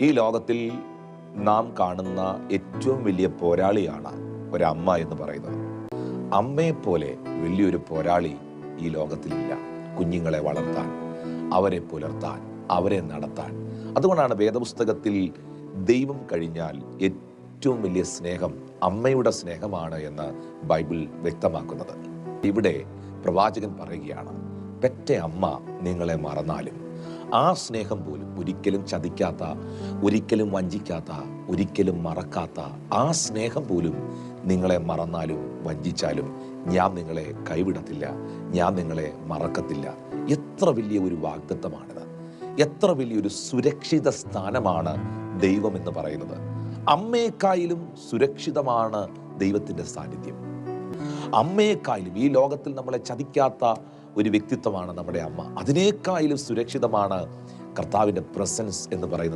ഈ ലോകത്തിൽ നാം കാണുന്ന ഏറ്റവും വലിയ പോരാളിയാണ് ഒരമ്മ എന്ന് പറയുന്നത്. അമ്മയെപ്പോലെ വലിയൊരു പോരാളി ഈ ലോകത്തിലില്ല. കുഞ്ഞുങ്ങളെ വളർത്താൻ, അവരെ പുലർത്താൻ, അവരെ നടത്താൻ. അതുകൊണ്ടാണ് വേദപുസ്തകത്തിൽ ദൈവം കഴിഞ്ഞാൽ ഏറ്റവും വലിയ സ്നേഹം അമ്മയുടെ സ്നേഹമാണ് എന്ന് ബൈബിൾ വ്യക്തമാക്കുന്നത്. ഇവിടെ പ്രവാചകൻ പറയുകയാണ്, പെറ്റ അമ്മ നിങ്ങളെ മറന്നാലും ആ സ്നേഹം പോലും ഒരിക്കലും ചതിക്കാത്ത, ഒരിക്കലും വഞ്ചിക്കാത്ത, ഒരിക്കലും മറക്കാത്ത ആ സ്നേഹം പോലും നിങ്ങളെ മറന്നാലും വഞ്ചിച്ചാലും ഞാൻ നിങ്ങളെ കൈവിടത്തില്ല, ഞാൻ നിങ്ങളെ മറക്കത്തില്ല. എത്ര വലിയ ഒരു വാഗ്ദത്തമാണിത്! എത്ര വലിയൊരു സുരക്ഷിത സ്ഥാനമാണ് ദൈവം എന്ന് പറയുന്നത്. അമ്മയെക്കായാലും സുരക്ഷിതമാണ് ദൈവത്തിൻ്റെ സാന്നിധ്യം. അമ്മയെക്കായാലും ഈ ലോകത്തിൽ നമ്മളെ ചതിക്കാത്ത ഒരു വ്യക്തിത്വമാണ് നമ്മുടെ അമ്മ. അതിനേക്കായാലും സുരക്ഷിതമാണ് കർത്താവിൻ്റെ പ്രസൻസ് എന്ന് പറയുന്നത്.